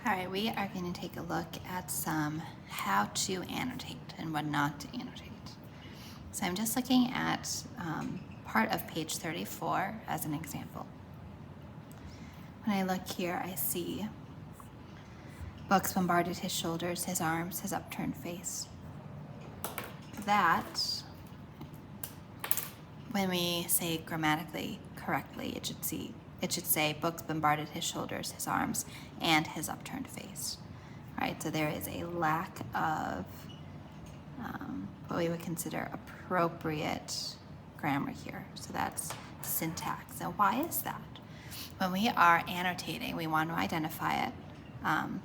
All right, we are going to take a look at some how to annotate and what not to annotate. So I'm just looking at part of page 34 as an example. When I look here, I see books bombarded his shoulders, his arms, his upturned face. That, when we say grammatically correctly, it should say books bombarded his shoulders, his arms, and his upturned face. All right, so there is a lack of what we would consider appropriate grammar here. So that's syntax. And why is that? When we are annotating, we want to identify it.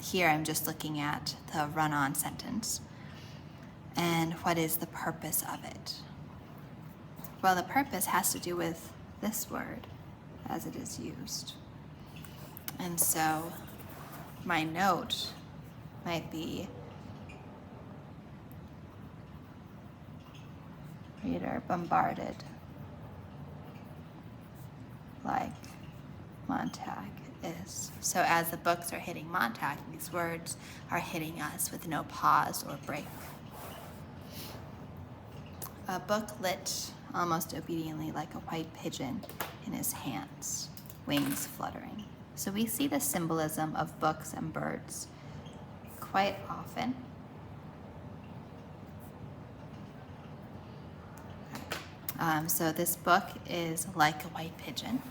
Here I'm just looking at the run-on sentence. And what is the purpose of it? Well, the purpose has to do with this word as it is used. And so my note might be reader bombarded like Montag is. So as the books are hitting Montag, these words are hitting us with no pause or break. A book lit almost obediently like a white pigeon in his hands, wings fluttering. So we see the symbolism of books and birds quite often. So this book is like a white pigeon.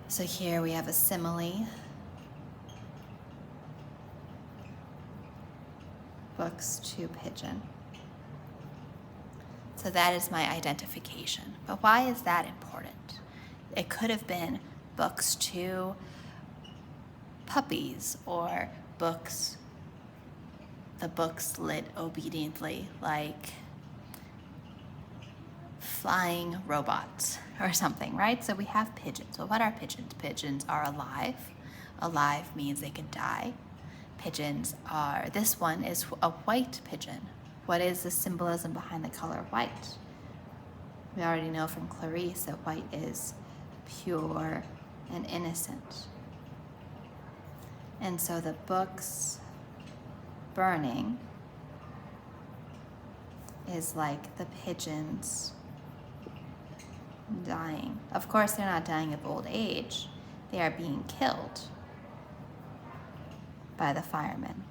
So here we have a simile. Books to pigeon. So that is my identification. But why is that important? It could have been books to puppies or books, the books lit obediently like flying robots or something, right? So we have pigeons. Well, what are pigeons? Pigeons are alive. Alive means they can die. Pigeons are, this one is a white pigeon. What is the symbolism behind the color white? We already know from Clarice that white is pure and innocent. And so the book's burning is like the pigeons dying. Of course, they're not dying of old age. They are being killed by the firemen.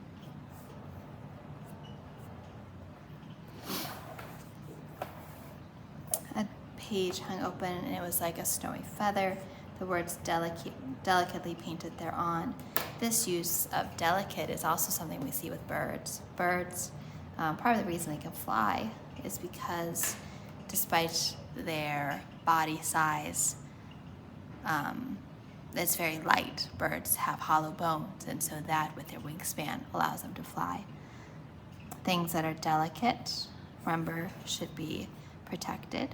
A page hung open and it was like a snowy feather. The words delicately painted thereon. This use of delicate is also something we see with birds. Birds, part of the reason they can fly is because despite their body size, it's very light. Birds have hollow bones, and so that with their wingspan allows them to fly. Things that are delicate, remember, should be protected.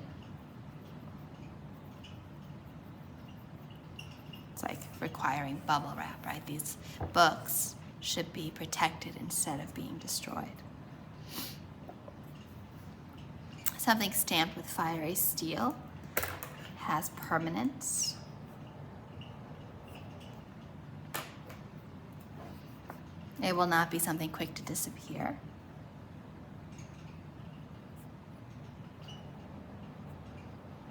It's like requiring bubble wrap, right? These books should be protected instead of being destroyed. Something stamped with fiery steel has permanence. It will not be something quick to disappear.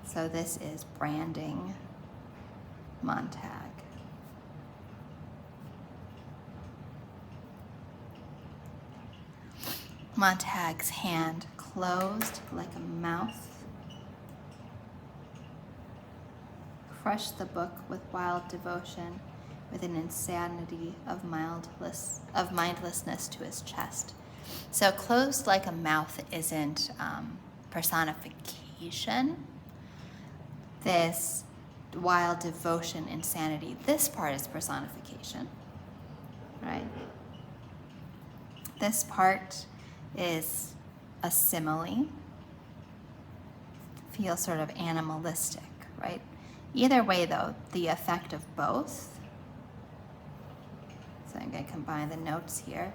So this is branding Montag. Montag's hand closed like a mouth. Crushed the book with wild devotion, with an insanity of mindlessness to his chest. So closed like a mouth isn't personification. This wild devotion, insanity, this part is personification, right? This part is a simile. Feels sort of animalistic, right? Either way, though, the effect of both, so I'm going to combine the notes here.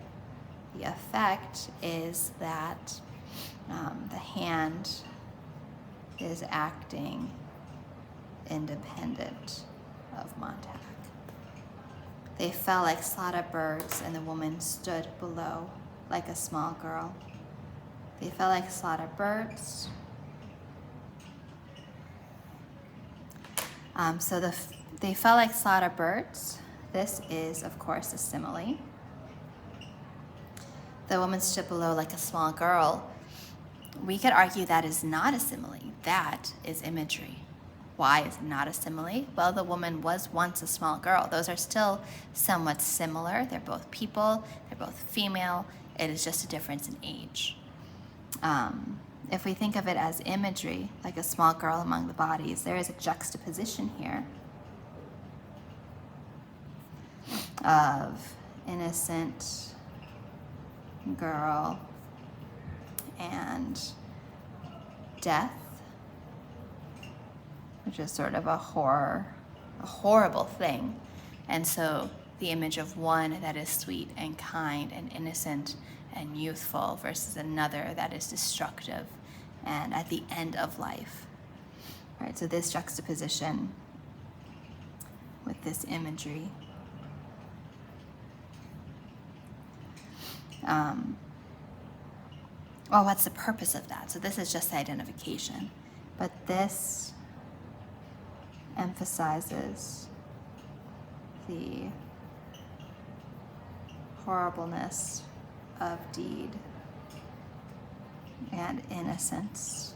The effect is that the hand is acting independent of Montag. They fell like slaughtered birds, and the woman stood below like a small girl. They fell like slaughtered birds. They fell like slaughtered birds. This is, of course, a simile. The woman stood below like a small girl. We could argue that is not a simile. That is imagery. Why is it not a simile? Well, the woman was once a small girl. Those are still somewhat similar. They're both people. They're both female. It is just a difference in age. If we think of it as imagery, like a small girl among the bodies, there is a juxtaposition here of innocent girl and death, which is sort of a horrible thing. And so the image of one that is sweet and kind and innocent and youthful versus another that is destructive and at the end of life. Right, so this juxtaposition with this imagery. Well, what's the purpose of that? So this is just the identification, but this emphasizes the horribleness of deed and innocence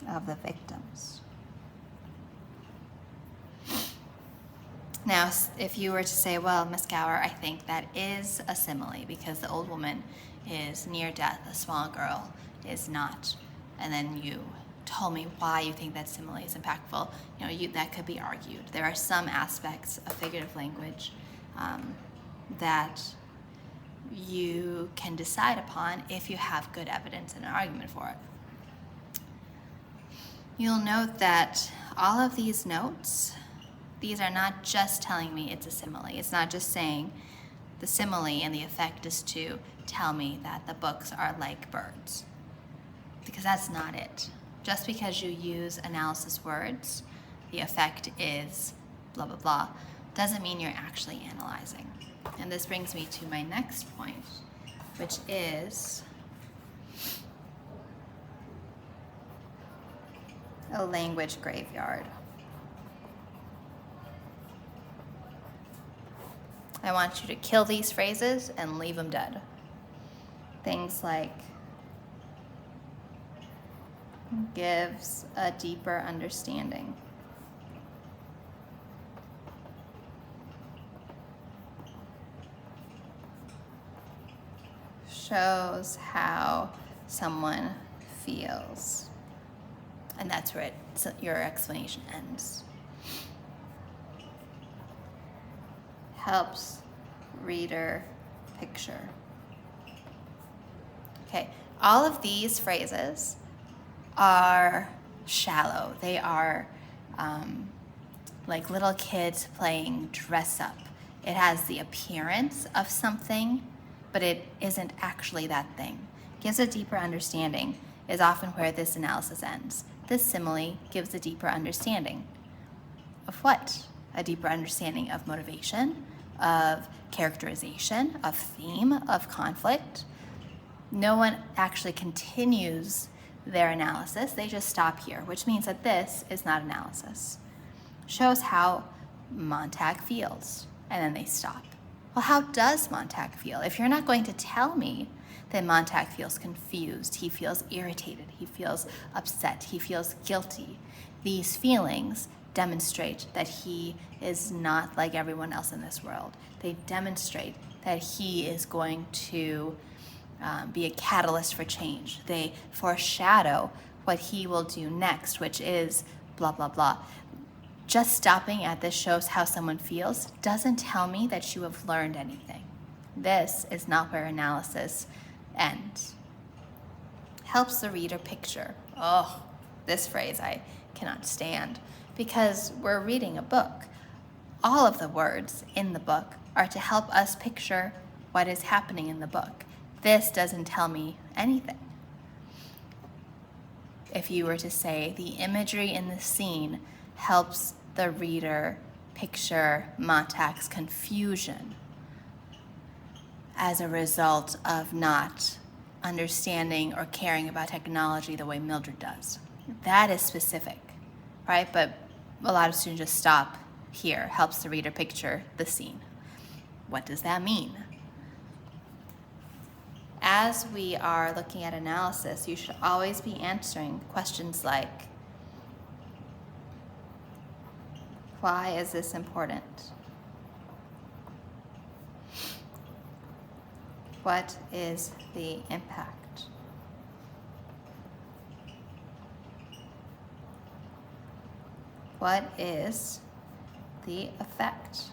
of the victims. Now, if you were to say, well, Ms. Gower, I think that is a simile because the old woman is near death, a small girl is not, and then you told me why you think that simile is impactful, that could be argued. There are some aspects of figurative language that you can decide upon if you have good evidence and an argument for it. You'll note that all of these notes, these are not just telling me it's a simile. It's not just saying the simile and the effect is to tell me that the books are like birds, because that's not it. Just because you use analysis words, the effect is blah, blah, blah, doesn't mean you're actually analyzing. And this brings me to my next point, which is a language graveyard. I want you to kill these phrases and leave them dead. Things like gives a deeper understanding. Shows how someone feels. And that's where your explanation ends. Helps reader picture. Okay, all of these phrases are shallow. They are like little kids playing dress up. It has the appearance of something, but it isn't actually that thing. Gives a deeper understanding is often where this analysis ends. This simile gives a deeper understanding. Of what? A deeper understanding of motivation, of characterization, of theme, of conflict. No one actually continues their analysis. They just stop here, which means that this is not analysis. Shows how Montag feels, and then they stop. Well, how does Montag feel? If you're not going to tell me that Montag feels confused, he feels irritated, he feels upset, he feels guilty, these feelings demonstrate that he is not like everyone else in this world. They demonstrate that he is going to be a catalyst for change. They foreshadow what he will do next, which is blah, blah, blah. Just stopping at this shows how someone feels doesn't tell me that you have learned anything. This is not where analysis ends. Helps the reader picture. Oh, this phrase I cannot stand, because we're reading a book. All of the words in the book are to help us picture what is happening in the book. This doesn't tell me anything. If you were to say the imagery in the scene helps the reader picture Montag's confusion as a result of not understanding or caring about technology the way Mildred does. That is specific, right? But a lot of students just stop here, helps the reader picture the scene. What does that mean? As we are looking at analysis, you should always be answering questions like, why is this important? What is the impact? What is the effect?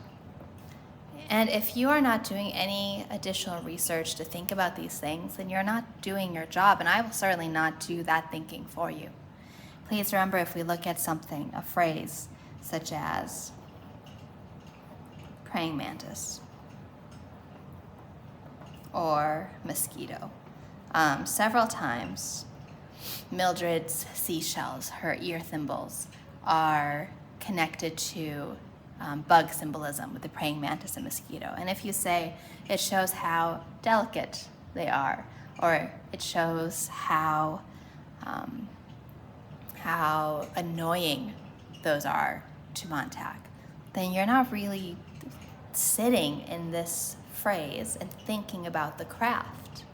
And if you are not doing any additional research to think about these things, then you're not doing your job, and I will certainly not do that thinking for you. Please remember, if we look at something, a phrase such as praying mantis or mosquito, several times Mildred's seashells, her ear thimbles, are connected to bug symbolism with the praying mantis and mosquito. And if you say it shows how delicate they are, or it shows how annoying those are to Montag, then you're not really sitting in this phrase and thinking about the craft.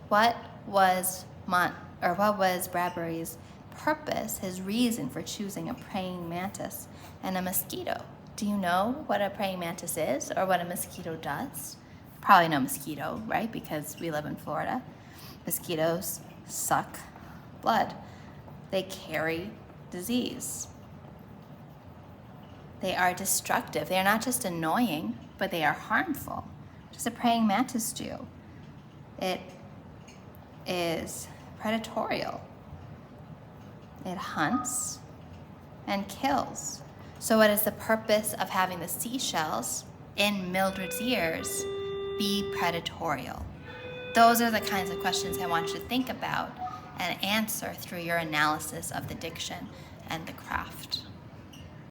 What was Bradbury's purpose, his reason for choosing a praying mantis and a mosquito? Do you know what a praying mantis is or what a mosquito does? Probably no mosquito, right? Because we live in Florida. Mosquitoes suck blood. They carry disease. They are destructive. They are not just annoying, but they are harmful. What does a praying mantis do? It is predatorial. It hunts and kills. So what is the purpose of having the seashells in Mildred's ears be predatorial? Those are the kinds of questions I want you to think about and answer through your analysis of the diction and the craft.